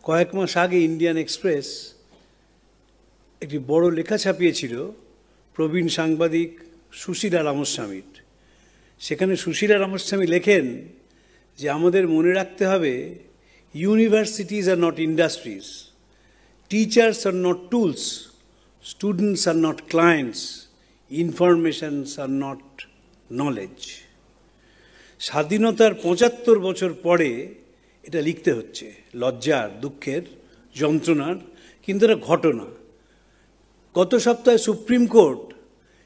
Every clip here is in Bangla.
কয়েক মাস আগে ইন্ডিয়ান এক্সপ্রেস একটি বড় লেখা ছাপিয়েছিল প্রবীণ সাংবাদিক সুশীলা রামস্বামীর। সেখানে সুশীলা রামস্বামী লেখেন যে আমাদের মনে রাখতে হবে, universities are not industries, teachers are not tools, students are not clients, informations are not knowledge. স্বাধীনতার ৭৫ বছর পরে এটা লিখতে হচ্ছে, লজ্জার, দুঃখের, যন্ত্রণার, কিন্তু এটা ঘটনা। গত সপ্তাহে সুপ্রিম কোর্ট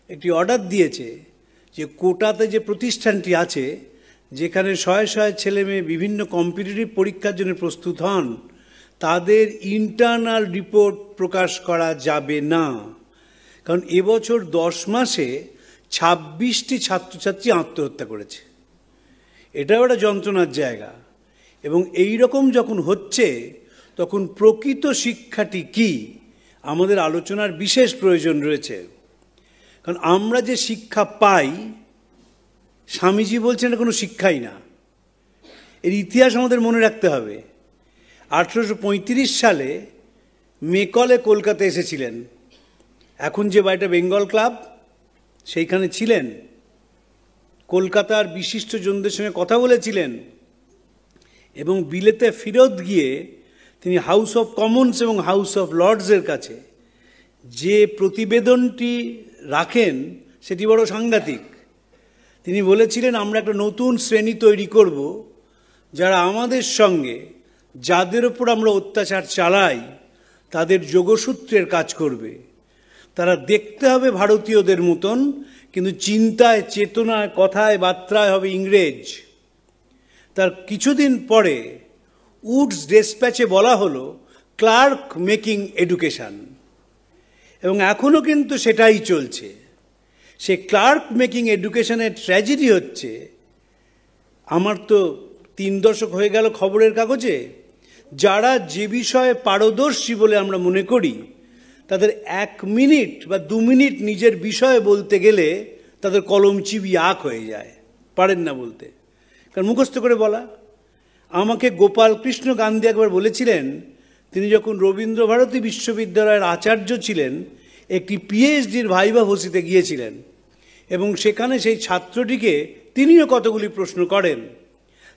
একটি অর্ডার দিয়েছে যে কোটাতে যে প্রতিষ্ঠানটি আছে, যেখানে শয়ে শয়ে ছেলে মেয়ে বিভিন্ন কম্পিটিটিভ পরীক্ষার জন্য প্রস্তুত হন, তাদের ইন্টারনাল রিপোর্ট প্রকাশ করা যাবে না। কারণ এবছর 10 মাসে 26টি ছাত্রছাত্রী আত্মহত্যা করেছে। এটাও একটা যন্ত্রণার জায়গা। এবং এই রকম যখন হচ্ছে, তখন প্রকৃত শিক্ষাটি কি আমাদের আলোচনার বিশেষ প্রয়োজন রয়েছে। কারণ আমরা যে শিক্ষা পাই, স্বামীজি বলছেন এটা কোনো শিক্ষাই না। এর ইতিহাস আমাদের মনে রাখতে হবে। 1835 সালে মেকলে কলকাতা এসেছিলেন। এখন যে বাড়িটা বেঙ্গল ক্লাব, সেইখানে ছিলেন। কলকাতার বিশিষ্ট জনদের সঙ্গে কথা বলেছিলেন এবং বিলেতে ফেরত গিয়ে তিনি হাউস অফ কমন্স এবং হাউস অফ লর্ডসের কাছে যে প্রতিবেদনটি রাখেন, সেটি বড় সাংঘাতিক। তিনি বলেছিলেন, আমরা একটা নতুন শ্রেণী তৈরি করব, যারা আমাদের সঙ্গে, যাদের ওপর আমরা অত্যাচার চালাই, তাদের যোগসূত্রের কাজ করবে। তারা দেখতে হবে ভারতীয়দের মতন, কিন্তু চিন্তায়, চেতনায়, কথায়, বার্তায় হবে ইংরেজ। তার কিছুদিন পরে উডস ডেসপ্যাচে বলা হলো ক্লার্ক মেকিং এডুকেশন, এবং এখনও কিন্তু সেটাই চলছে। সে ক্লার্ক মেকিং এডুকেশনের ট্র্যাজেডি হচ্ছে, আমার তো 3 দশক হয়ে গেল খবরের কাগজে, যারা যে বিষয়ে পারদর্শী বলে আমরা মনে করি, তাদের 1 মিনিট বা 2 মিনিট নিজের বিষয়ে বলতে গেলে তাদের কলম চিবি আঁক হয়ে যায়, পারেন না বলতে, কারণ মুখস্থ করে বলা। আমাকে গোপাল কৃষ্ণ গান্ধী একবার বলেছিলেন, তিনি যখন রবীন্দ্রভারতী বিশ্ববিদ্যালয়ের আচার্য ছিলেন, একটি পিএইচডির ভাইভা বসিতে গিয়েছিলেন এবং সেখানে সেই ছাত্রটিকে তিনিও কতগুলি প্রশ্ন করেন।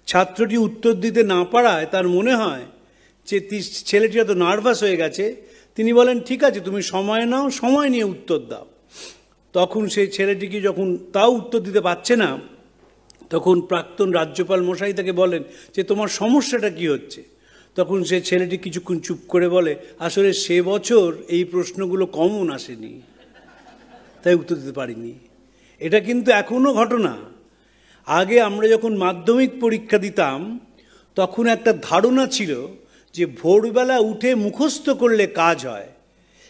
ছাত্রটি উত্তর দিতে না পারায় তার মনে হয় যে ছেলেটি এত নার্ভাস হয়ে গেছে। তিনি বলেন, ঠিক আছে, তুমি সময় নাও, সময় নিয়ে উত্তর দাও। তখন সেই ছেলেটিকে যখন তাও উত্তর দিতে পারছে না, তখন প্রাক্তন রাজ্যপাল মশাই তাকে বলেন যে তোমার সমস্যাটা কি হচ্ছে। তখন সে ছেলেটি কিছুক্ষণ চুপ করে বলে, আসলে সে বছর এই প্রশ্নগুলো কমন আসেনি, তাই উত্তর দিতে পারিনি। এটা কিন্তু এখনও ঘটনা। আগে আমরা যখন মাধ্যমিক পরীক্ষা দিতাম, তখন একটা ধারণা ছিল যে ভোরবেলা উঠে মুখস্থ করলে কাজ হয়,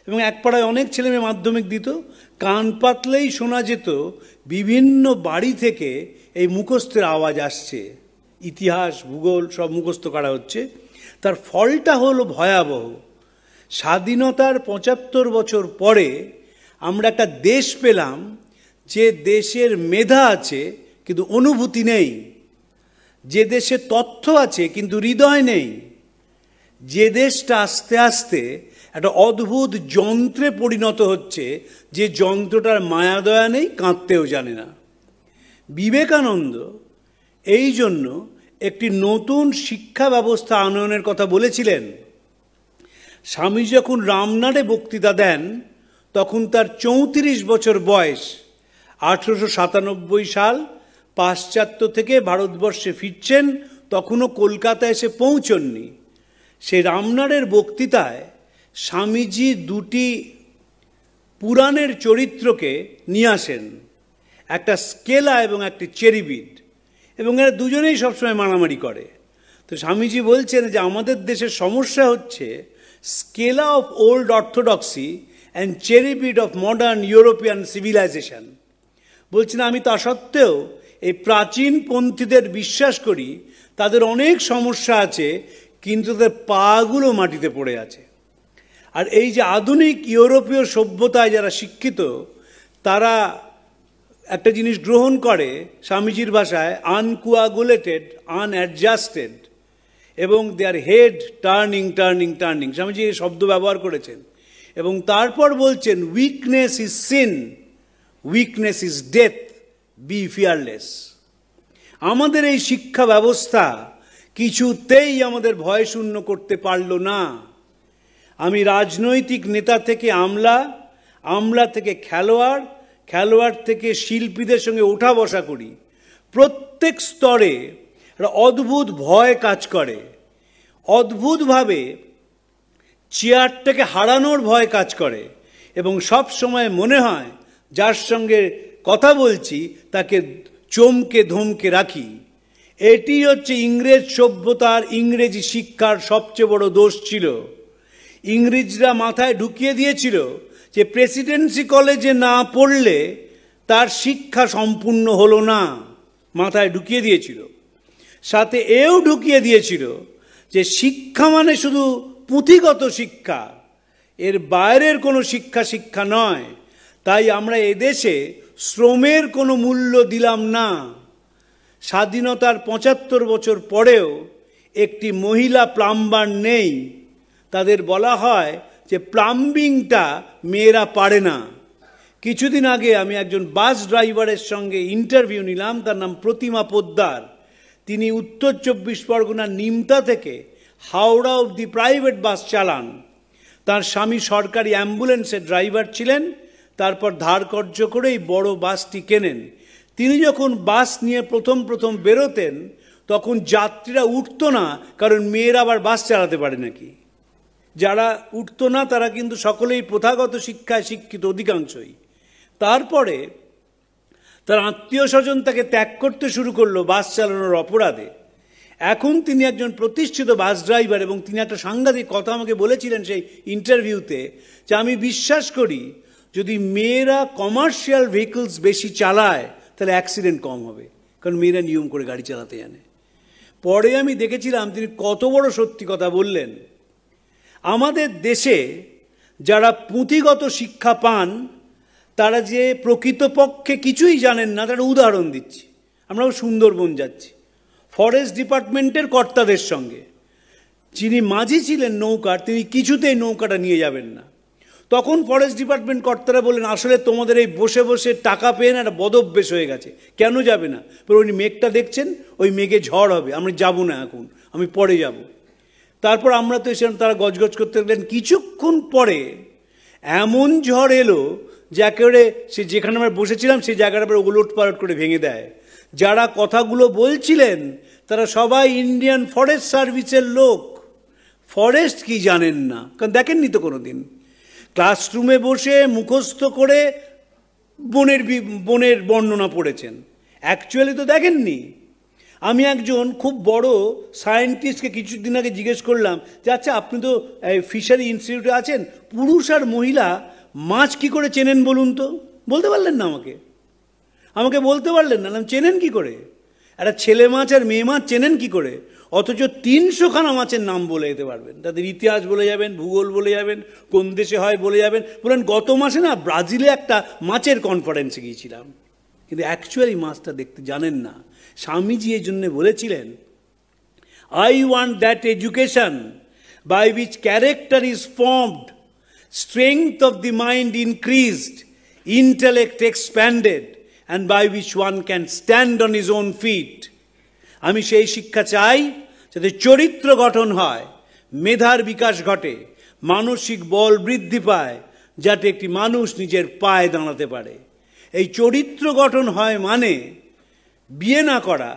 এবং এক পাড়ায় অনেক ছেলেমেয়ে মাধ্যমিক দিত, কান পাতলেই শোনা যেত বিভিন্ন বাড়ি থেকে এই মুখস্থের আওয়াজ আসছে, ইতিহাস, ভূগোল সব মুখস্থ করা হচ্ছে। তার ফলটা হলো ভয়াবহ। স্বাধীনতার ৭৫ বছর পরে আমরা একটা দেশ পেলাম, যে দেশের মেধা আছে কিন্তু অনুভূতি নেই, যে দেশে তথ্য আছে কিন্তু হৃদয় নেই, যে দেশটা আস্তে আস্তে একটা অদ্ভুত যন্ত্রে পরিণত হচ্ছে, যে যন্ত্রটার মায়াদয়া নেই, কাঁদতেও জানে না। বিবেকানন্দ এই জন্য একটি নতুন শিক্ষা ব্যবস্থা আনয়নের কথা বলেছিলেন। স্বামী যখন রামনাড়ে বক্তৃতা দেন, তখন তার 34 বছর বয়স। 1897 সাল, পাশ্চাত্য থেকে ভারতবর্ষে ফিরছেন, তখনও কলকাতা এসে পৌঁছননি। সেই রামনাড়ের বক্তৃতায় স্বামীজি 2টি পুরাণের চরিত্রকে নিয়ে আসেন, একটা স্কেলা এবং একটি চেরিবিড, এবং এরা দুজনেই সবসময় মারামারি করে। তো স্বামীজি বলছেন যে আমাদের দেশের সমস্যা হচ্ছে Scylla of old orthodoxy and Charybdis of modern European civilisation. বলছেন, আমি তা সত্ত্বেও এই প্রাচীন পন্থীদের বিশ্বাস করি, তাদের অনেক সমস্যা আছে, কিন্তু তাদের পাগুলো মাটিতে পড়ে আছে। আর এই যে আধুনিক ইউরোপীয় সভ্যতায় যারা শিক্ষিত, তারা একটা জিনিস গ্রহণ করে, স্বামীজির ভাষায় আনকোয়াগুলেটেড, আনঅ্যাডজাস্টেড। এবং their head turning turning turning, Swamiji এই শব্দ ব্যবহার করেছেন। এবং তারপর বলছেন weakness is sin, weakness is death, be fearless. আমাদের এই শিক্ষা ব্যবস্থা কিছুতেই আমাদের ভয় শূন্য করতে পারল না। আমি রাজনৈতিক নেতা থেকে আমলা, আমলা থেকে খেলোয়াড়, খেলোয়াড় থেকে শিল্পীদের সঙ্গে ওঠা বসা করি। প্রত্যেক স্তরে একটা অদ্ভুত ভয় কাজ করে, অদ্ভুতভাবে চেয়ারটাকে হারানোর ভয় কাজ করে, এবং সব সময় মনে হয় যার সঙ্গে কথা বলছি তাকে চমকে ধমকে রাখি। এটি হচ্ছে ইংরেজ সভ্যতার, ইংরেজি শিক্ষার সবচেয়ে বড় দোষ ছিল। ইংরেজরা মাথায় ঢুকিয়ে দিয়েছিল যে প্রেসিডেন্সি কলেজে না পড়লে তার শিক্ষা সম্পূর্ণ হলো না, মাথায় ঢুকিয়ে দিয়েছিল। সাথে এও ঢুকিয়ে দিয়েছিল যে শিক্ষা মানে শুধু পুঁথিগত শিক্ষা, এর বাইরের কোনো শিক্ষা শিক্ষা নয়। তাই আমরা এদেশে শ্রমের কোনো মূল্য দিলাম না। স্বাধীনতার ৭৫ বছর পরেও একটি মহিলা প্লাম্বার নেই। তাদের বলা হয় যে প্লাম্বিংটা মেয়েরা পারে না। কিছুদিন আগে আমি একজন বাস ড্রাইভারের সঙ্গে ইন্টারভিউ নিলাম, তার নাম প্রতিমা পোদ্দার। তিনি উত্তর ২৪ পরগনার নিমতা থেকে হাওড়া অবধি প্রাইভেট বাস চালান। তার স্বামী সরকারি অ্যাম্বুলেন্সের ড্রাইভার ছিলেন, তারপর ধার কর্য করে এই বড় বাসটি কেনেন। তিনি যখন বাস নিয়ে প্রথম প্রথম বেরোতেন তখন যাত্রীরা উঠতো না, কারণ মেয়েরা আবার বাস চালাতে পারে নাকি। যারা উঠতো না তারা কিন্তু সকলেই প্রথাগত শিক্ষায় শিক্ষিত, অধিকাংশই। তারপরে তার আত্মীয় স্বজন তাকে ত্যাগ করতে শুরু করলো বাস চালানোর অপরাধে। এখন তিনি একজন প্রতিষ্ঠিত বাস ড্রাইভার, এবং তিনি একটা সাংঘাতিক কথা আমাকে বলেছিলেন সেই ইন্টারভিউতে, যে আমি বিশ্বাস করি যদি মেয়েরা কমার্শিয়াল ভেহিকলস বেশি চালায় তাহলে অ্যাক্সিডেন্ট কম হবে, কারণ মেয়েরা নিয়ম করে গাড়ি চালাতে জানে। পরে আমি দেখেছিলাম তিনি কত বড় সত্যি কথা বললেন। আমাদের দেশে যারা পুঁথিগত শিক্ষা পান তারা যে প্রকৃতপক্ষে কিছুই জানেন না, তার উদাহরণ দিচ্ছি। আমরাও সুন্দরবন যাচ্ছি ফরেস্ট ডিপার্টমেন্টের কর্তাদের সঙ্গে। যিনি মাঝি ছিলেন নৌকার, তিনি কিছুতেই নৌকাটা নিয়ে যাবেন না। তখন ফরেস্ট ডিপার্টমেন্ট কর্তারা বললেন, আসলে তোমাদের এই বসে বসে টাকা পেয়ে না একটা বদভ্যেস হয়ে গেছে, কেন যাবে না? উনি মেঘটা দেখছেন, ওই মেঘে ঝড় হবে, আমরা যাব না এখন, আমি পরে যাব। তারপর আমরা তো এসে তারা গজগজ করতে লাগলেন। কিছুক্ষণ পরে এমন ঝড় এলো যে একেবারে সে যেখানে আমরা বসেছিলাম সেই জায়গাটা পরে ওলট পালট করে ভেঙে দেয়। যারা কথাগুলো বলছিলেন তারা সবাই ইন্ডিয়ান ফরেস্ট সার্ভিসের লোক। ফরেস্ট কি জানেন না, কারণ দেখেননি তো কোনো দিন। ক্লাসরুমে বসে মুখস্থ করে বনের বর্ণনা পড়েছেন, অ্যাকচুয়ালি তো দেখেননি। আমি একজন খুব বড় সায়েন্টিস্টকে কিছুদিন আগে জিজ্ঞেস করলাম যে আচ্ছা আপনি তো ফিশারি ইনস্টিটিউটে আছেন, পুরুষ আর মহিলা মাছ কি করে চেনেন বলুন তো? বলতে পারলেন না আমাকে বলতে পারলেন না। চেনেন কি করে? একটা ছেলে মাছ আর মেয়ে মাছ চেনেন কি করে? অথচ ৩০০খানা মাছের নাম বলে যেতে পারবেন, তাদের ইতিহাস বলে যাবেন, ভূগোল বলে যাবেন, কোন দেশে হয় বলে যাবেন। বলেন গত মাসে না ব্রাজিলে একটা মাছের কনফারেন্সে গিয়েছিলাম, কিন্তু অ্যাকচুয়ালি মাছটা দেখতে জানেন না। স্বামীজি এই জন্য বলেছিলেন, I want that education by which character is formed, strength of the mind increased, intellect expanded, and by which one can stand on his own feet. আমি সেই শিক্ষা চাই যাতে চরিত্র গঠন হয়, মেধার বিকাশ ঘটে, মানসিক বল বৃদ্ধি পায়, যাতে একটি মানুষ নিজের পায়ে দাঁড়াতে পারে। এই চরিত্র গঠন হয় মানে বিয়ে না করা,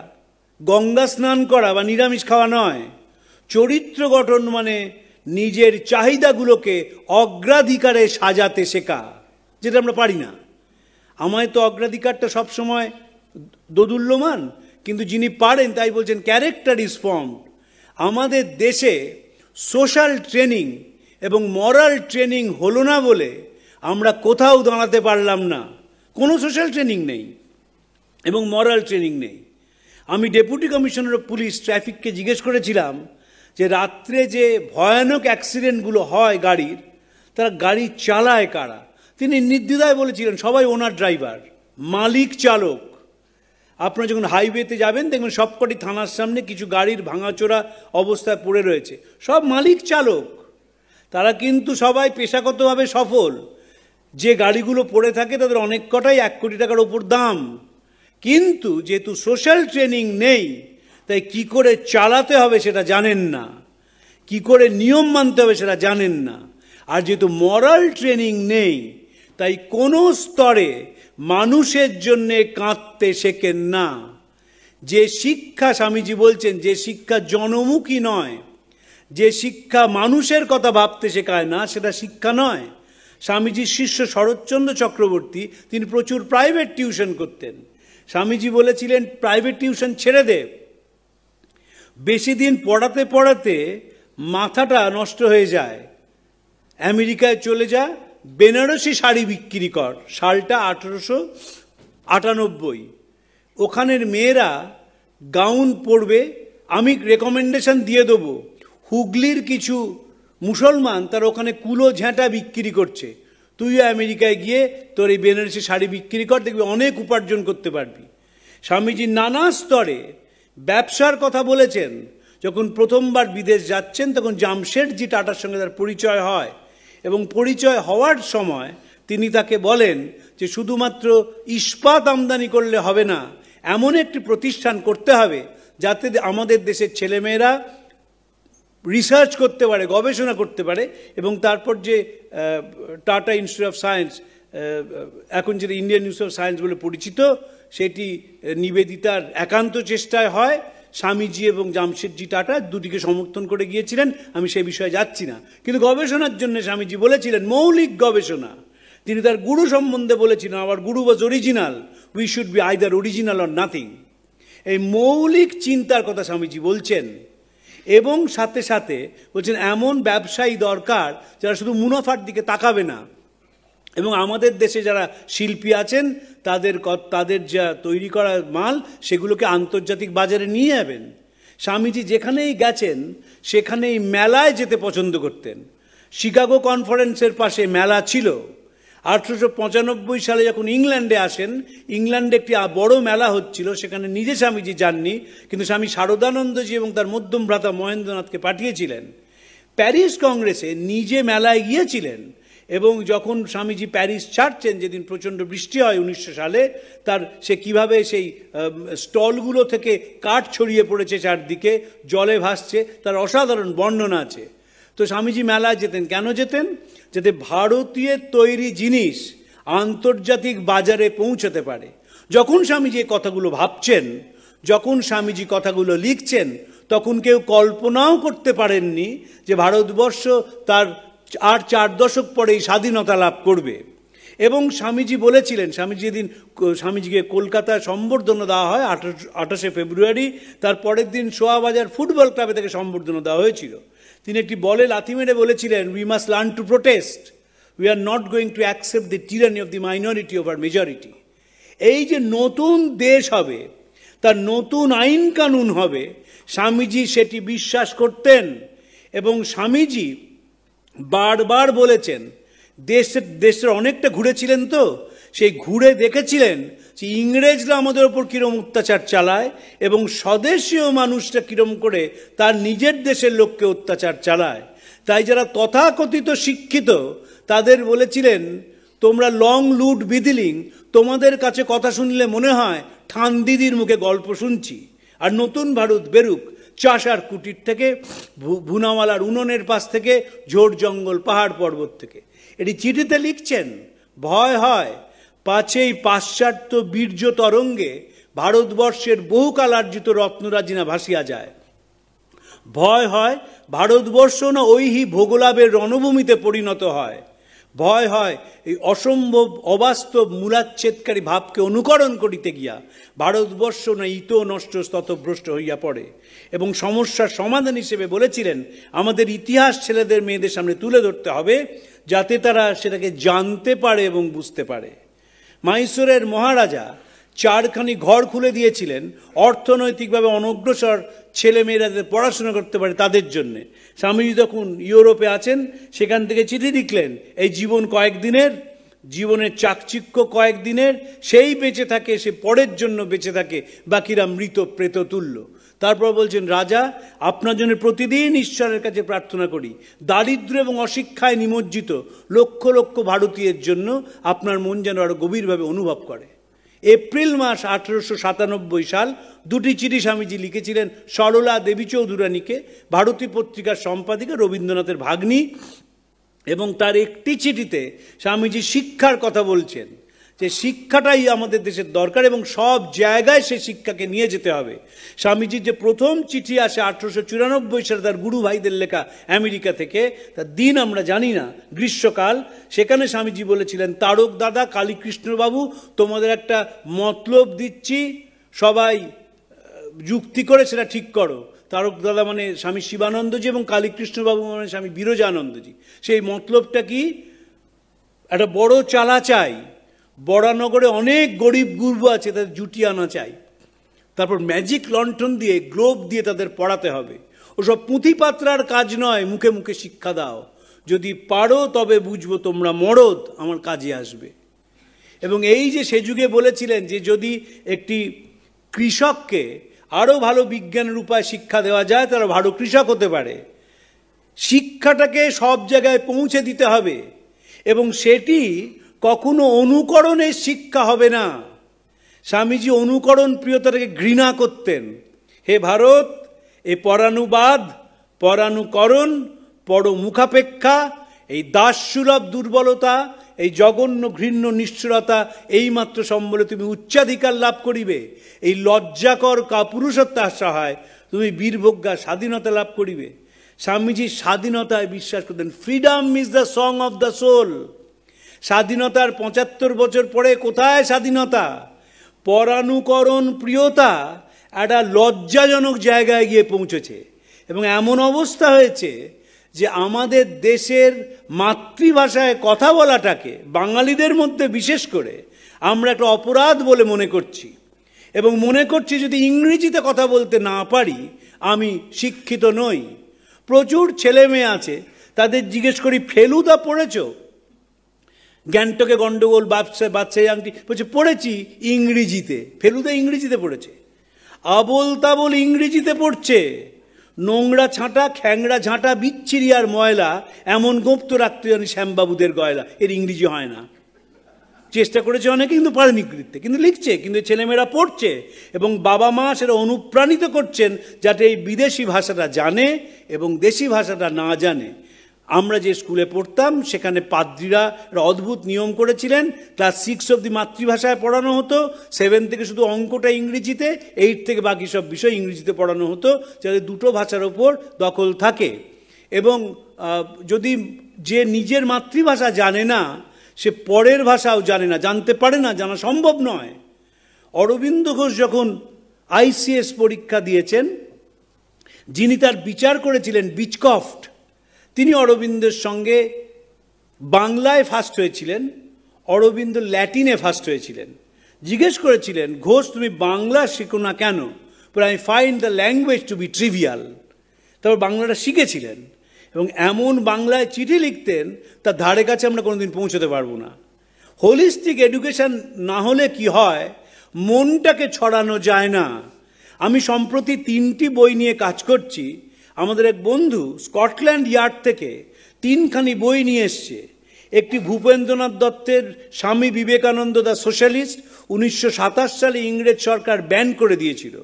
গঙ্গা স্নান করা বা নিরামিষ খাওয়া নয়। চরিত্র গঠন মানে নিজের চাহিদাগুলোকে অগ্রাধিকারে সাজাতে শেখা, যেটা আমরা পারি না। আমায় তো অগ্রাধিকারটা সবসময় দোদুল্যমান, কিন্তু যিনি পারেন তাই বলছেন ক্যারেক্টার ইজ ফর্মড। আমাদের দেশে সোশ্যাল ট্রেনিং এবং মরাল ট্রেনিং হলো না বলে আমরা কোথাও দাঁড়াতে পারলাম না। কোনো সোশ্যাল ট্রেনিং নেই এবং মরাল ট্রেনিং নেই। আমি ডেপুটি কমিশনার অফ পুলিশ ট্রাফিককে জিজ্ঞেস করেছিলাম যে রাত্রে যে ভয়ানক অ্যাক্সিডেন্টগুলো হয় গাড়ির, তারা গাড়ি চালায় কারা? তিনি নির্দ্বিধায় বলেছিলেন সবাই ওনার ড্রাইভার, মালিক চালক। আপনারা যখন হাইওয়েতে যাবেন দেখবেন সবকটি থানার সামনে কিছু গাড়ির ভাঙাচোরা অবস্থায় পড়ে রয়েছে, সব মালিক চালক, তারা কিন্তু সবাই পেশাগতভাবে সফল। যে গাড়িগুলো পড়ে থাকে তাদের অনেক কটাই 1 কোটি টাকার ওপর দাম, কিন্তু যেহেতু সোশ্যাল ট্রেনিং নেই তাই কি করে চালাতে হবে সেটা জানেন না, কি করে নিয়ম মানতে হবে সেটা জানেন না। আর যেহেতু মরাল ট্রেনিং নেই তাই কোনো স্তরে মানুষের জন্যে কাঁদতে শেখেন না। যে শিক্ষা স্বামীজি বলছেন, যে শিক্ষা জনমুখী নয়, যে শিক্ষা মানুষের কথা ভাবতে শেখায় না, সেটা শিক্ষা নয়। স্বামীজির শিষ্য শরৎচন্দ্র চক্রবর্তী, তিনি প্রচুর প্রাইভেট টিউশন করতেন। স্বামীজি বলেছিলেন প্রাইভেট টিউশন ছেড়ে দে, বেশি দিন পড়াতে পড়াতে মাথাটা নষ্ট হয়ে যায়, আমেরিকায় চলে যা, বেনারসি শাড়ি বিক্রি কর। সালটা 1898। ওখানের মেয়েরা গাউন পরবে, আমি রেকমেন্ডেশন দিয়ে দেবো। হুগলির কিছু মুসলমান তার ওখানে কুলো ঝাঁটা বিক্রি করছে, তুইও আমেরিকায় গিয়ে তোর এই বেনারসি শাড়ি বিক্রি কর, দেখবি অনেক উপার্জন করতে পারবি। স্বামীজি নানা স্তরে ব্যবসার কথা বলেছেন। যখন প্রথমবার বিদেশ যাচ্ছেন তখন জামশেদজি টাটার সঙ্গে তার পরিচয় হয়, এবং পরিচয় হওয়ার সময় তিনি তাকে বলেন যে শুধুমাত্র ইস্পাত আমদানি করলে হবে না, এমন একটি প্রতিষ্ঠান করতে হবে যাতে আমাদের দেশের ছেলেমেয়েরা রিসার্চ করতে পারে, গবেষণা করতে পারে। এবং তারপর যে টাটা ইনস্টিটিউট অফ সায়েন্স, এখন যেটা ইন্ডিয়ান ইনস্টিটিউট অফ সায়েন্স বলে পরিচিত, সেটি নিবেদিতার একান্ত চেষ্টায় হয়। স্বামীজি এবং জামশেদজি টাটা দুটিকে সমর্থন করে গিয়েছিলেন, আমি সে বিষয়ে যাচ্ছি না। কিন্তু গবেষণার জন্য স্বামীজি বলেছিলেন মৌলিক গবেষণা। তিনি তার গুরু সম্বন্ধে বলেছিলেন, our guru was original, we should be either original or nothing. এই মৌলিক চিন্তার কথা স্বামীজি বলছেন, এবং সাথে সাথে বলছেন এমন ব্যবসায়ী দরকার যারা শুধু মুনাফার দিকে তাকাবে না, এবং আমাদের দেশে যারা শিল্পী আছেন তাদের যা তৈরি করা মাল সেগুলোকে আন্তর্জাতিক বাজারে নিয়ে যাবেন। স্বামীজি যেখানেই গেছেন সেখানেই মেলায় যেতে পছন্দ করতেন। শিকাগো কনফারেন্সের পাশে মেলা ছিল। 1895 সালে যখন ইংল্যান্ডে আসেন, ইংল্যান্ডে একটি বড় মেলা হচ্ছিল, সেখানে নিজে স্বামীজি যাননি, কিন্তু স্বামী শারদানন্দজি এবং তার মধ্যম ভ্রাতা মহেন্দ্রনাথকে পাঠিয়েছিলেন। প্যারিস কংগ্রেসে নিজে মেলায় গিয়েছিলেন, এবং যখন স্বামীজি প্যারিস ছাড়ছেন, যেদিন প্রচণ্ড বৃষ্টি হয় 1900 সালে, সে কিভাবে সেই স্টলগুলো থেকে কাঠ ছড়িয়ে পড়েছে চারদিকে, জলে ভাসছে, তার অসাধারণ বর্ণনা আছে। তো স্বামীজি মেলায় যেতেন, কেন যেতেন? যাতে ভারতীয় তৈরি জিনিস আন্তর্জাতিক বাজারে পৌঁছতে পারে। যখন স্বামীজি এই কথাগুলো ভাবছেন, যখন স্বামীজি কথাগুলো লিখছেন, তখন কেউ কল্পনাও করতে পারেননি যে ভারতবর্ষ তার আর 4 দশক পরেই স্বাধীনতা লাভ করবে। এবং স্বামীজি বলেছিলেন, স্বামীজিকে কলকাতায় সম্বর্ধনা দেওয়া হয় 28শে ফেব্রুয়ারি, তার পরের দিন সোয়াবাজার ফুটবল ক্লাবে থেকে সম্বর্ধনা দেওয়া হয়েছিল। তিনি একটি বলে লাথি মেরে বলেছিলেন, we must learn to protest, we are not going to accept the টিরানি of the minority over majority. এই যে নতুন দেশ হবে, তার নতুন আইন কানুন হবে, স্বামীজি সেটি বিশ্বাস করতেন। এবং স্বামীজি বারবার বলেছেন, দেশের অনেকটা ঘুরেছিলেন, তো সেই ঘুরে দেখেছিলেন যে ইংরেজরা আমাদের ওপর কীরকম অত্যাচার চালায়, এবং স্বদেশীয় মানুষরা কীরকম করে তার নিজের দেশের লোককে অত্যাচার চালায়। তাই যারা তথাকথিত শিক্ষিত তাদের বলেছিলেন, তোমরা লং লুট বিদিলিং, তোমাদের কাছে কথা শুনলে মনে হয় ঠান দিদির মুখে গল্প শুনছি। আর নতুন ভারত বেরুক চাষার কুটির থেকে, ভুনাওয়ালার উনুনের পাশ থেকে, ঝোড় জঙ্গল পাহাড় পর্বত থেকে। এটি চিঠিতে লিখছেন। ভয় হয় পাছেই পাশ্চাত্য বীর্য তরঙ্গে ভারতবর্ষের বহুকাল আর্জিত রত্নরাজিনা ভাসিয়া যায়। ভয় হয় ভারতবর্ষ না ঐহি ভোগলাভের রণভূমিতে পরিণত হয়। ভয় হয় এই অসম্ভব অবাস্তব মূলাচ্ছেদকারী ভাবকে অনুকরণ করিতে গিয়া ভারতবর্ষ না ইত নষ্ট স্ততভ্রষ্ট হইয়া পড়ে। এবং সমস্যার সমাধান হিসেবে বলেছিলেন, আমাদের ইতিহাস ছেলেদের মেয়েদের সামনে তুলে ধরতে হবে যাতে তারা সেটাকে জানতে পারে এবং বুঝতে পারে। মাইসোরের মহারাজা 4খানি ঘর খুলে দিয়েছিলেন অর্থনৈতিকভাবে অনগ্রসর ছেলেমেয়েরা যাতে পড়াশোনা করতে পারে তাদের জন্যে। স্বামীজি যখন ইউরোপে আছেন, সেখান থেকে চিঠি লিখলেন, এই জীবন কয়েকদিনের, জীবনের চাকচিক্য কয়েকদিনের, সেই বেঁচে থাকে, সে পরের জন্য বেঁচে থাকে, বাকিরা মৃত প্রেত তুল্য। তারপর বলছেন, রাজা আপনার জন্য প্রতিদিন ঈশ্বরের কাছে প্রার্থনা করি, দারিদ্র এবং অশিক্ষায় নিমজ্জিত লক্ষ লক্ষ ভারতীয়ের জন্য আপনার মন যেন আরো গভীরভাবে অনুভব করে। এপ্রিল মাস 1897 সাল দুটি চিঠি স্বামীজি লিখেছিলেন সরলা দেবী চৌধুরানীকে, ভারতী পত্রিকার সম্পাদিকা, রবীন্দ্রনাথের ভাগ্নী। এবং তার একটি চিঠিতে স্বামীজি শিক্ষার কথা বলছেন, যে শিক্ষাটাই আমাদের দেশের দরকার এবং সব জায়গায় সে শিক্ষাকে নিয়ে যেতে হবে। স্বামীজির যে প্রথম চিঠি আসে 1894 সালে তার গুরু ভাইদের লেখা আমেরিকা থেকে, তার দিন আমরা জানি না, গ্রীষ্মকাল, সেখানে স্বামীজি বলেছিলেন, তারক দাদা, কালীকৃষ্ণবাবু, তোমাদের একটা মতলব দিচ্ছি, সবাই যুক্তি করে সেটা ঠিক করো। তারক দাদা মানে স্বামী শিবানন্দজি এবং কালীকৃষ্ণবাবু মানে স্বামী বিরজানন্দজি। সেই মতলবটা কি? একটা বড় চালা চাই, বরানগরে অনেক গরিব গুরু আছে, তাদের জুটি আনা চাই। তারপর ম্যাজিক লণ্ঠন দিয়ে, গ্লোব দিয়ে তাদের পড়াতে হবে। ওসব পুঁথিপাত্রার কাজ নয়, মুখে মুখে শিক্ষা দাও, যদি পারো তবে বুঝবো তোমরা মরদ, আমার কাজে আসবে। এবং এই যে সে যুগে বলেছিলেন যে যদি একটি কৃষককে আরও ভালো বিজ্ঞানের উপায় শিক্ষা দেওয়া যায়, তারা ভালো কৃষক হতে পারে। শিক্ষাটাকে সব জায়গায় পৌঁছে দিতে হবে এবং সেটি কখনো অনুকরণের শিক্ষা হবে না। স্বামীজি অনুকরণ প্রিয়তাটাকে ঘৃণা করতেন। হে ভারত, এ পরানুবাদ, পরানুকরণ, পরমুখাপেক্ষা, এই দাসসুলভ দুর্বলতা, এই জঘন্য ঘৃণ্য নিষ্ঠুরতা এইমাত্র সম্বলে তুমি উচ্চাধিকার লাভ করিবে। এই লজ্জাকর কাপুরুষত্বের সহায় তুমি বীরভোগ্যা স্বাধীনতা লাভ করিবে। স্বামীজি স্বাধীনতায় বিশ্বাস করতেন। Freedom is the song of the soul. স্বাধীনতার 75 বছর পরে কোথায় স্বাধীনতা? পরানুকরণ প্রিয়তা একটা লজ্জাজনক জায়গায় গিয়ে পৌঁছেছে এবং এমন অবস্থা হয়েছে যে আমাদের দেশের মাতৃভাষায় কথা বলাটাকে বাঙালিদের মধ্যে বিশেষ করে আমরা একটা অপরাধ বলে মনে করছি এবং মনে করছি যদি ইংরেজিতে কথা বলতে না পারি আমি শিক্ষিত নই। প্রচুর ছেলে মেয়ে আছে, তাদের জিজ্ঞেস করি ফেলুদা পড়েছো? গ্যাংটকে গন্ডগোল, বাচ্চা আংটি বলছে পড়েছি ইংরেজিতে। ফেলুদা ইংরেজিতে পড়েছে, আবোল তাবোল ইংরেজিতে পড়ছে। নোংরা ছাঁটা, খ্যাংরা ঝাঁটা, বিচ্ছিরি আর ময়লা এমন গোপ্ত রাখতে জানি শ্যামবাবুদের গয়লা, এর ইংরেজি হয় না। চেষ্টা করেছে অনেকে, কিন্তু পারেনি লিখতে, কিন্তু লিখছে, কিন্তু ছেলেমেয়েরা পড়ছে এবং বাবা মা সেটা অনুপ্রাণিত করছেন যাতে এই বিদেশি ভাষাটা জানে এবং দেশি ভাষাটা না জানে। আমরা যে স্কুলে পড়তাম সেখানে পাদ্রীরা একটা অদ্ভুত নিয়ম করেছিলেন, ক্লাস 6 অবধি মাতৃভাষায় পড়ানো হতো, 7 থেকে শুধু অঙ্কটা ইংরেজিতে, 8 থেকে বাকি সব বিষয় ইংরেজিতে পড়ানো হতো, যাতে দুটো ভাষার ওপর দখল থাকে। এবং যদি যে নিজের মাতৃভাষা জানে না সে পরের ভাষাও জানে না, জানতে পারে না, জানা সম্ভব নয়। অরবিন্দ ঘোষ যখন ICS পরীক্ষা দিয়েছেন, যিনি তার বিচার করেছিলেন বিচকফট, তিনি অরবিন্দের সঙ্গে বাংলায় ফার্স্ট হয়েছিলেন, অরবিন্দ ল্যাটিনে ফার্স্ট হয়েছিলেন। জিজ্ঞেস করেছিলেন, ঘোষ তুমি বাংলা শিখো না কেন? বলে I find the language to be trivial. তারপর বাংলাটা শিখেছিলেন এবং এমন বাংলায় চিঠি লিখতেন তার ধারে কাছে আমরা কোনোদিন পৌঁছতে পারবো না। হোলিস্টিক এডুকেশন না হলে কি হয়, মনটাকে ছড়ানো যায় না। আমি সম্প্রতি 3টি বই নিয়ে কাজ করছি। আমাদের এক বন্ধু স্কটল্যান্ড ইয়ার্ড থেকে 3খানি বই নিয়ে এসছে। একটি ভূপেন্দ্রনাথ দত্তের স্বামী বিবেকানন্দ দ্য সোশ্যালিস্ট, 1927 সালে ইংরেজ সরকার ব্যান করে দিয়েছিল।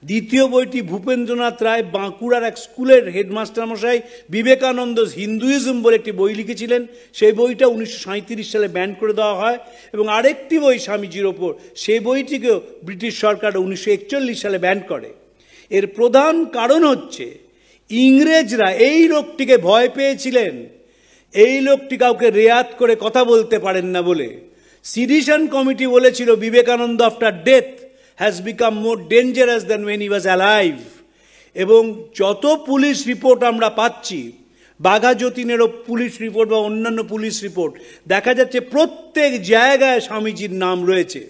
দ্বিতীয় বইটি ভূপেন্দ্রনাথ রায় বাঁকুড়ার এক স্কুলের হেডমাস্টার মশাই বিবেকানন্দ হিন্দুইজম বলে একটি বই লিখেছিলেন, সেই বইটা 1937 সালে ব্যান করে দেওয়া হয়। এবং আরেকটি বই স্বামীজির ওপর, সেই বইটিকেও ব্রিটিশ সরকার 1941 সালে ব্যান করে। এর প্রধান কারণ হচ্ছে ইংরেজরা এই লোকটিকে ভয় পেয়েছিলেন, এই লোকটি কাউকে রেয়াত করে কথা বলতে পারেন না বলে। সিডিশন কমিটি বলেছিল Vivekananda after death has become more dangerous than when he was alive। এবং যত পুলিশ রিপোর্ট আমরা পাচ্ছি, বাঘা যতীনেরও পুলিশ রিপোর্ট বা অন্যান্য পুলিশ রিপোর্ট, দেখা যাচ্ছে প্রত্যেক জায়গায় স্বামীজির নাম রয়েছে।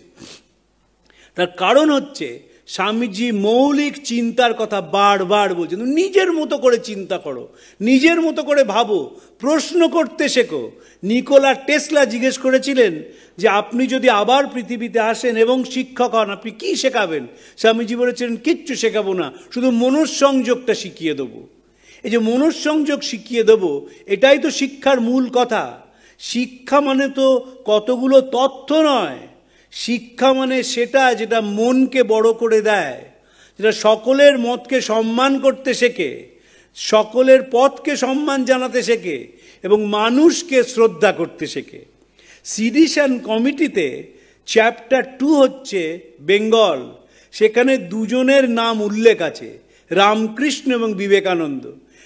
তার কারণ হচ্ছে স্বামীজি মৌলিক চিন্তার কথা বারবার বলছেন, নিজের মতো করে চিন্তা করো, নিজের মতো করে ভাবো, প্রশ্ন করতে শেখো। নিকোলা টেসলা জিজ্ঞেস করেছিলেন যে আপনি যদি আবার পৃথিবীতে আসেন এবং শিক্ষক হন, আপনি কি শেখাবেন? স্বামীজি বলেছিলেন, কিচ্ছু শেখাবো না, শুধু মনঃসংযোগটা শিখিয়ে দেবো। এই যে মনঃসংযোগ শিখিয়ে দেবো, এটাই তো শিক্ষার মূল কথা। শিক্ষা মানে তো কতগুলো তথ্য নয়, শিক্ষা মানে সেটা যেটা মনকে বড় করে দেয়, যেটা সকলের মতকে সম্মান করতে শেখে, সকলের পথকে সম্মান জানাতে শেখে এবং মানুষকে শ্রদ্ধা করতে শেখে। সিডিশন কমিটিতে চ্যাপ্টার 2 হচ্ছে বেঙ্গল। সেখানে দুজনের নাম উল্লেখ আছে, রামকৃষ্ণ এবং বিবেকানন্দ।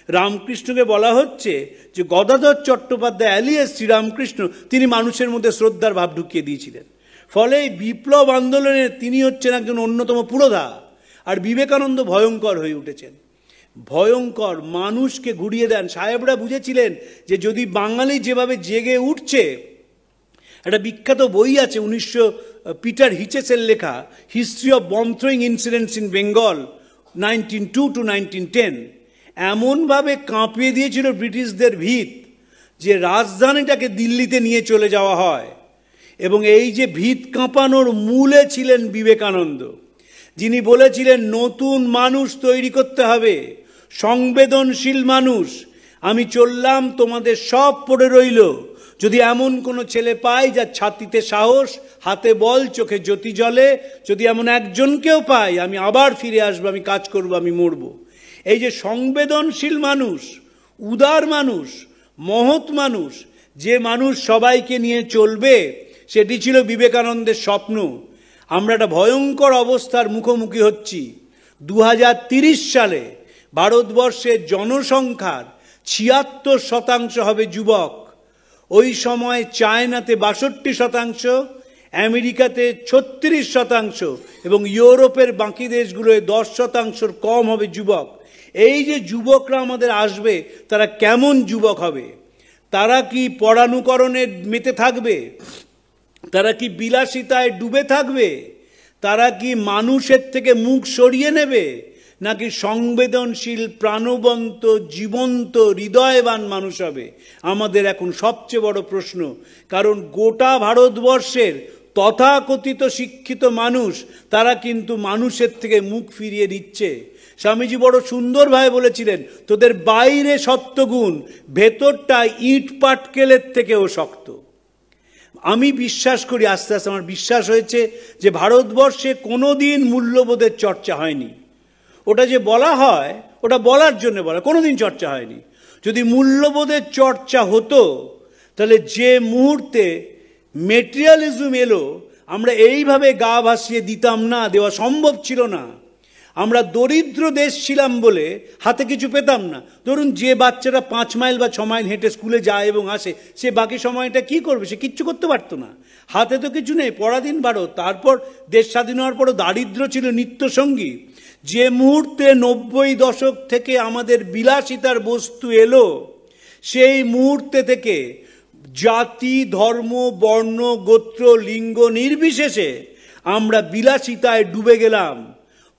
রামকৃষ্ণকে বলা হচ্ছে যে গদাধর চট্টোপাধ্যায় অ্যালিয়াস শ্রীরামকৃষ্ণ, তিনি মানুষের মধ্যে শ্রদ্ধার ভাব ঢুকিয়ে দিয়েছিলেন। ফলে এই বিপ্লব আন্দোলনের তিনি হচ্ছেন একজন অন্যতম পুরোধা, আর বিবেকানন্দ ভয়ঙ্কর হয়ে উঠেছেন। ভয়ঙ্কর, মানুষকে ঘুরিয়ে দেন। সাহেবরা বুঝেছিলেন যে যদি বাঙালি যেভাবে জেগে উঠছে, একটা বিখ্যাত বই আছে পিটার হিচেসের লেখা, history of bomb throwing incidents in Bengal 1902 to 1910, এমনভাবে কাঁপিয়ে দিয়েছিল ব্রিটিশদের ভিত যে রাজধানীটাকে দিল্লিতে নিয়ে চলে যাওয়া হয়। এবং এই যে ভিত কাঁপানোর মূলে ছিলেন বিবেকানন্দ, যিনি বলেছিলেন নতুন মানুষ তৈরি করতে হবে, সংবেদনশীল মানুষ। আমি চললাম, তোমাদের সব পড়ে রইল, যদি এমন কোনো ছেলে পাই যার ছাতিতে সাহস, হাতে বল, চোখে জ্যোতি জ্বলে, যদি এমন একজনকেও পাই, আমি আবার ফিরে আসবো, আমি কাজ করব, আমি মরব। এই যে সংবেদনশীল মানুষ, উদার মানুষ, মহৎ মানুষ, যে মানুষ সবাইকে নিয়ে চলবে, সেটি ছিল বিবেকানন্দের স্বপ্ন। আমরা একটা ভয়ঙ্কর অবস্থার মুখোমুখি হচ্ছি। 2030 সালে ভারতবর্ষের জনসংখ্যার 76% হবে যুবক। ওই সময় চায়নাতে 62%, আমেরিকাতে 36% এবং ইউরোপের বাকি দেশগুলোয় 10%-র কম হবে যুবক। এই যে যুবকরা আমাদের আসবে, তারা কেমন যুবক হবে? তারা কি পরানুকরণে মেতে থাকবে? তারা কি বিলাসিতায় ডুবে থাকবে? তারা কি মানুষের থেকে মুখ সরিয়ে নেবে, নাকি সংবেদনশীল, প্রাণবন্ত, জীবন্ত, হৃদয়বান মানুষ হবে? আমাদের এখন সবচেয়ে বড় প্রশ্ন। কারণ গোটা ভারতবর্ষের তথাকথিত শিক্ষিত মানুষ, তারা কিন্তু মানুষের থেকে মুখ ফিরিয়ে দিচ্ছে। স্বামীজি বড় সুন্দরভাবে বলেছিলেন, তোদের বাইরে সত্যগুণ, ভেতরটা ইট পাটকেলের থেকেও শক্ত। আমি বিশ্বাস করি, আস্তে আস্তে আমার বিশ্বাস হয়েছে যে ভারতবর্ষে কোনোদিন মূল্যবোধের চর্চা হয়নি। ওটা যে বলা হয়, ওটা বলার জন্য বলা, কোনোদিন চর্চা হয়নি। যদি মূল্যবোধের চর্চা হতো, তাহলে যে মুহূর্তে মেটেরিয়ালিজম এলো, আমরা এইভাবে গা ভাসিয়ে দিতাম না, দেওয়া সম্ভব ছিল না। আমরা দরিদ্র দেশ ছিলাম বলে হাতে কিছু পেতাম না। ধরুন, যে বাচ্চারা 5 মাইল বা 6 মাইল হেঁটে স্কুলে যায় এবং আসে, সে বাকি সময়টা কি করবে? সে কিচ্ছু করতে পারতো না, হাতে তো কিছু নেই, পরাধীন ভারত। তারপর দেশ স্বাধীন হওয়ার পরও দারিদ্র ছিল নিত্যসঙ্গী। যে মুহূর্তে 90 দশক থেকে আমাদের বিলাসিতার বস্তু এলো, সেই মুহূর্তে থেকে জাতি, ধর্ম, বর্ণ, গোত্র, লিঙ্গ নির্বিশেষে আমরা বিলাসিতায় ডুবে গেলাম।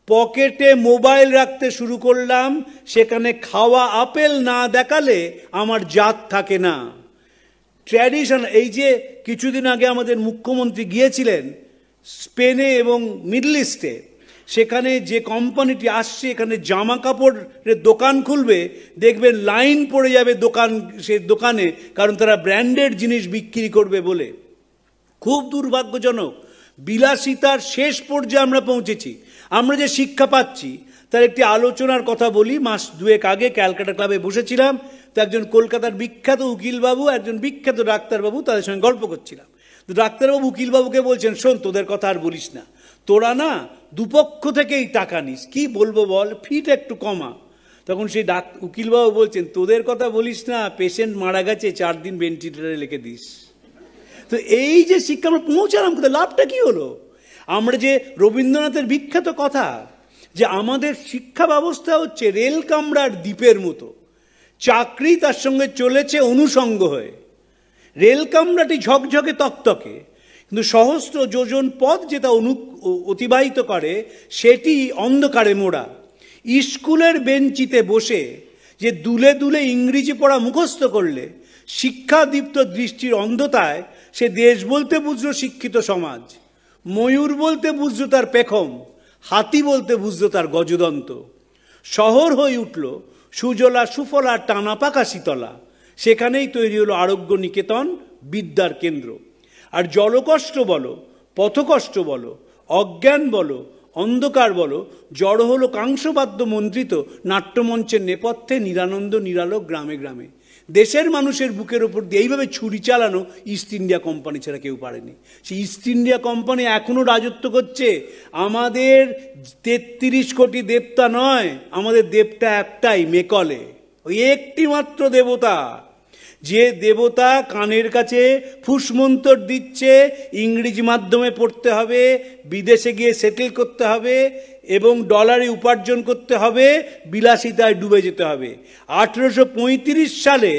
পকেটে মোবাইল রাখতে শুরু করলাম, সেখানে খাওয়া আপেল না দেখালে আমার জাত থাকে না। ট্র্যাডিশন, এই যে কিছুদিন আগে আমাদের মুখ্যমন্ত্রী গিয়েছিলেন স্পেনে এবং মিডল ইস্টে, সেখানে যে কোম্পানিটি আসছে এখানে জামা কাপড়ের দোকান খুলবে, দেখবেন লাইন পড়ে যাবে সে দোকানে, কারণ তারা ব্র্যান্ডেড জিনিস বিক্রি করবে বলে। খুব দুর্ভাগ্যজনক, বিলাসিতার শেষ পর্যায়ে আমরা পৌঁছেছি। আমরা যে শিক্ষা পাচ্ছি তার একটি আলোচনার কথা বলি। মাস 2 আগে ক্যালকাটা ক্লাবে বসেছিলাম, তো একজন কলকাতার বিখ্যাত উকিলবাবু, একজন বিখ্যাত ডাক্তারবাবু, তাদের সঙ্গে গল্প করছিলাম। তো ডাক্তারবাবু উকিলবাবুকে বলছেন, শোন, তোদের কথা আর বলিস না, তোরা না দুপক্ষ থেকেই টাকা নিস, কি বলবো বল, ফিটা একটু কমা। তখন সেই উকিলবাবু বলছেন, তোদের কথা বলিস না, পেশেন্ট মারা গেছে, 4 দিন ভেন্টিলেটরে লিখে দিস। তো এই যে শিক্ষা আমরা পৌঁছালাম, লাভটা কি হলো? আমরা যে রবীন্দ্রনাথের বিখ্যাত কথা, যে আমাদের শিক্ষা ব্যবস্থা হচ্ছে রেল কামরার দ্বীপের মতো, চাকরি তার সঙ্গে চলেছে অনুষঙ্গ হয়ে। রেল কামরাটি ঝকঝকে তকতকে, কিন্তু সহস্র যোজন পথ যেটা অতিবাহিত করে সেটি অন্ধকারে মোড়া। স্কুলের বেঞ্চিতে বসে যে দুলে দুলে ইংরেজি পড়া মুখস্থ করলে শিক্ষাদীপ্ত দৃষ্টির অন্ধতায় সে দেশ বলতে বুঝলো শিক্ষিত সমাজ, ময়ূর বলতে বুঝলো তার পেখম, হাতি বলতে বুঝলো তার গজদন্ত। শহর হয়ে উঠল সুজলা সুফলা টানা পাকা শীতলা, সেখানেই তৈরি হলো আরোগ্য নিকেতন, বিদ্যার কেন্দ্র। আর জলকষ্ট বলো, পথকষ্ট বলো, অজ্ঞান বলো, অন্ধকার বলো, জড়ো হলো কাংসবাদ্য মন্ত্রিত নাট্যমঞ্চের নেপথ্যে নিরানন্দ নিরালোক গ্রামে গ্রামে। দেশের মানুষের বুকের ওপর দিয়ে এইভাবে ছুরি চালানো ইস্ট ইন্ডিয়া কোম্পানি ছাড়া কেউ পারেনি। সেই ইস্ট ইন্ডিয়া কোম্পানি এখনও রাজত্ব করছে। আমাদের 33 কোটি দেবতা নয়, আমাদের দেবতা একটাই, মেকলে, ওই একটি মাত্র দেবতা। যে দেবতা কানের কাছে ফুসমন্তর দিচ্ছে ইংরেজি মাধ্যমে পড়তে হবে, বিদেশে গিয়ে সেটেল করতে হবে এবং ডলারে উপার্জন করতে হবে, বিলাসিতায় ডুবে যেতে হবে। 1835 সালে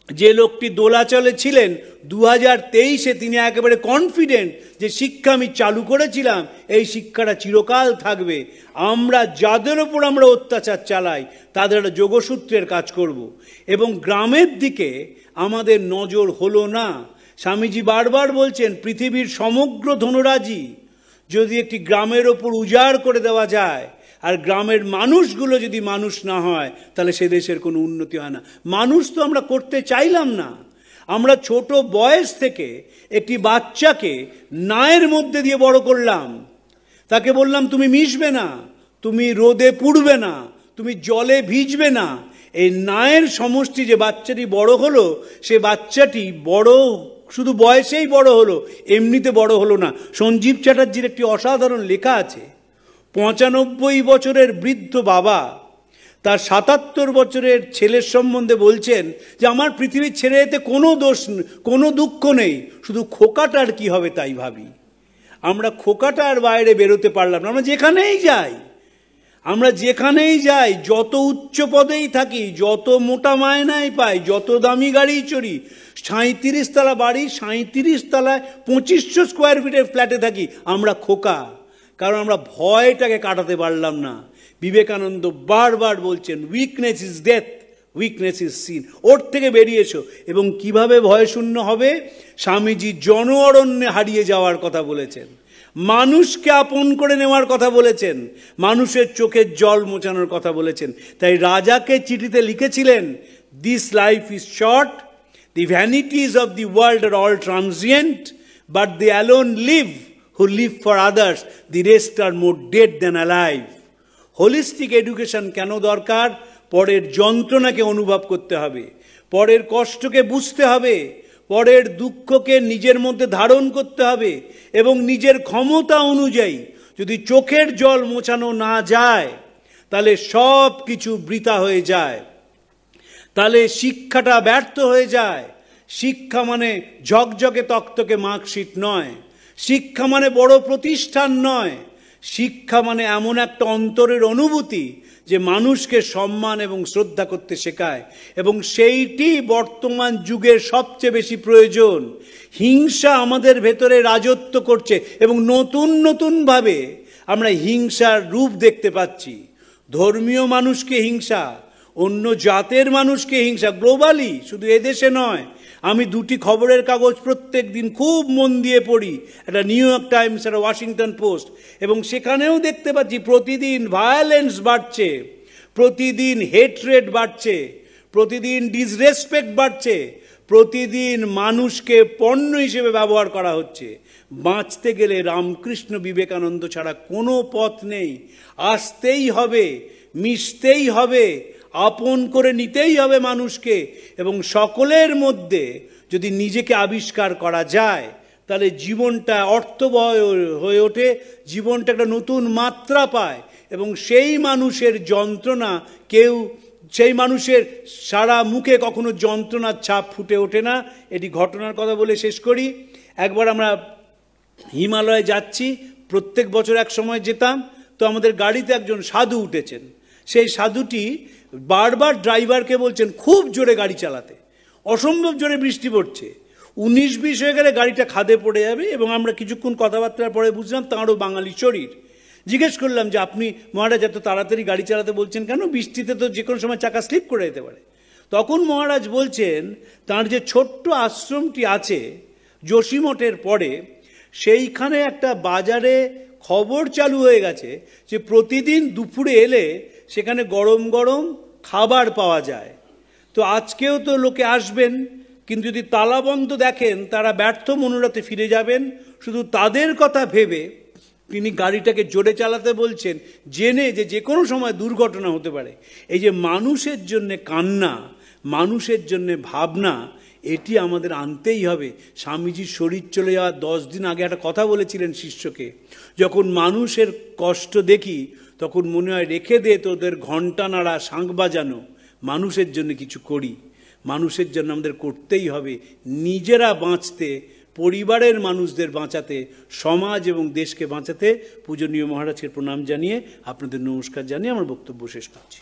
যে লোকটি দোলাচলে ছিলেন, 2023-এ তিনি একেবারে কনফিডেন্ট যে শিক্ষা আমি চালু করেছিলাম, এই শিক্ষাটা চিরকাল থাকবে। আমরা যাদের ওপর আমরা অত্যাচার চালাই তাদের একটা যোগসূত্রের কাজ করব। এবং গ্রামের দিকে আমাদের নজর হলো না। স্বামীজি বারবার বলছেন পৃথিবীর সমগ্র ধনরাজি যদি একটি গ্রামের ওপর উজাড় করে দেওয়া যায়, আর গ্রামের মানুষগুলো যদি মানুষ না হয়, তাহলে সে দেশের কোনো উন্নতি হয় না। মানুষ তো আমরা করতে চাইলাম না। আমরা ছোট বয়স থেকে একটি বাচ্চাকে নায়ের মধ্যে দিয়ে বড় করলাম। তাকে বললাম তুমি মিশবে না, তুমি রোদে পুড়বে না, তুমি জলে ভিজবে না। এই নায়ের সমষ্টি যে বাচ্চাটি বড় হলো, সে বাচ্চাটি বড় শুধু বয়সেই বড় হলো, এমনিতে বড় হলো না। সঞ্জীব চ্যাটার্জির একটি অসাধারণ লেখা আছে। 95 বছরের বৃদ্ধ বাবা তার 77 বছরের ছেলের সম্বন্ধে বলছেন যে আমার পৃথিবীর ছেড়ে যেতে কোনো দোষ, কোনো দুঃখ নেই, শুধু খোকাটার কি হবে তাই ভাবি। আমরা খোকাটার বাইরে বেরোতে পারলাম না। আমরা যেখানেই যাই, যত উচ্চ পদেই থাকি, যত মোটা মায়নাই পাই, যত দামি গাড়ি চড়ি, 37 তলা বাড়ি, 37 তলায় 2500 স্কোয়ার ফিটের ফ্ল্যাটে থাকি, আমরা খোকা। কারণ আমরা ভয়টাকে কাটাতে পারলাম না। বিবেকানন্দ বারবার বলছেন weakness is death, weakness is sin. ওর থেকে বেরিয়ে এসো। এবং কিভাবে ভয়শূন্য হবে? স্বামীজি জন অরণ্যে হারিয়ে যাওয়ার কথা বলেছেন, মানুষকে আপন করে নেওয়ার কথা বলেছেন, মানুষের চোখের জল মোছানোর কথা বলেছেন। তাই রাজাকে চিঠিতে লিখেছিলেন, this life is short, the vanities of the world are all transient, but they alone live who live for others, the rest are more dead than alive. Holistic education কেন দরকার? পরের যন্ত্রণাকে অনুভব করতে হবে, পরের কষ্টকে বুঝতে হবে, পরের দুঃখকে নিজের মধ্যে ধারণ করতে হবে এবং নিজের ক্ষমতা অনুযায়ী যদি চোখের জল মোছানো না যায়, তাহলে সব কিছু বৃথা হয়ে যায়, তাহলে শিক্ষাটা ব্যর্থ হয়ে যায়। শিক্ষা মানে ঝকঝকে তক্তকে মার্কশিট নয়, শিক্ষা মানে বড় প্রতিষ্ঠান নয়, শিক্ষা মানে এমন একটা অন্তরের অনুভূতি যে মানুষকে সম্মান এবং শ্রদ্ধা করতে শেখায়। এবং সেইটি বর্তমান যুগের সবচেয়ে বেশি প্রয়োজন। হিংসা আমাদের ভেতরে রাজত্ব করছে এবং নতুন নতুনভাবে আমরা হিংসার রূপ দেখতে পাচ্ছি। ধর্মীয় মানুষকে হিংসা, অন্য জাতের মানুষকে হিংসা, গ্লোবালি, শুধু এদেশে নয়। আমি 2টি খবরের কাগজ প্রত্যেক দিন খুব মন দিয়ে পড়ি, একটা নিউ ইয়র্ক টাইমস, একটা ওয়াশিংটন পোস্ট, এবং সেখানেও দেখতে পাচ্ছি প্রতিদিন ভায়োলেন্স বাড়ছে, প্রতিদিন হেট্রেড বাড়ছে, প্রতিদিন ডিসরেসপেক্ট বাড়ছে, প্রতিদিন মানুষকে পণ্য হিসেবে ব্যবহার করা হচ্ছে। বাঁচতে গেলে রামকৃষ্ণ বিবেকানন্দ ছাড়া কোনো পথ নেই। আসতেই হবে, মিশতেই হবে, আপন করে নিতেই হবে মানুষকে। এবং সকলের মধ্যে যদি নিজেকে আবিষ্কার করা যায়, তাহলে জীবনটা অর্থবহ হয়ে ওঠে, জীবনটা একটা নতুন মাত্রা পায়। এবং সেই মানুষের যন্ত্রণা সেই মানুষের সারা মুখে কখনো যন্ত্রণার ছাপ ফুটে ওঠে না। এটি ঘটনার কথা বলে শেষ করি। একবার আমরা হিমালয়ে যাচ্ছি, প্রত্যেক বছর এক সময় যেতাম, তো আমাদের গাড়িতে একজন সাধু উঠেছেন। সেই সাধুটি বারবার ড্রাইভারকে বলছেন খুব জোরে গাড়ি চালাতে, অসম্ভব জোরে বৃষ্টি পড়ছে। 19-20 হয়ে গেলে গাড়িটা খাদে পড়ে যাবে। এবং আমরা কিছুক্ষণ কথাবার্তার পরে বুঝলাম তাঁরও বাঙালি শরীর। জিজ্ঞেস করলাম যে আপনি মহারাজ এত তাড়াতাড়ি গাড়ি চালাতে বলছেন কেন? বৃষ্টিতে তো যে কোনো সময় চাকা স্লিপ করে যেতে পারে। তখন মহারাজ বলছেন তাঁর যে ছোট্ট আশ্রমটি আছে যোশীমঠের পরে, সেইখানে একটা বাজারে খবর চালু হয়ে গেছে যে প্রতিদিন দুপুরে এলে সেখানে গরম গরম খাবার পাওয়া যায়। তো আজকেও তো লোকে আসবেন, কিন্তু যদি তালাবন্ধ দেখেন তারা ব্যর্থ মনোরথে ফিরে যাবেন। শুধু তাদের কথা ভেবে তিনি গাড়িটাকে জোরে চালাতে বলছেন, জেনে যে যে কোনো সময় দুর্ঘটনা হতে পারে। এই যে মানুষের জন্যে কান্না, মানুষের জন্যে ভাবনা, এটি আমাদের আনতেই হবে। স্বামীজির শরীর চলে যাওয়ার 10 দিন আগে একটা কথা বলেছিলেন শিষ্যকে, যখন মানুষের কষ্ট দেখি তখন মনে হয় রেখে দে তোদের ঘণ্টা নাড়া শাঁখ বাজানো, মানুষের জন্য কিছু করি। মানুষের জন্য আমাদের করতেই হবে, নিজেরা বাঁচতে, পরিবারের মানুষদের বাঁচাতে, সমাজ এবং দেশকে বাঁচাতে। পূজনীয় মহারাজকে প্রণাম জানিয়ে আপনাদের নমস্কার জানিয়ে আমার বক্তব্য শেষ করছি।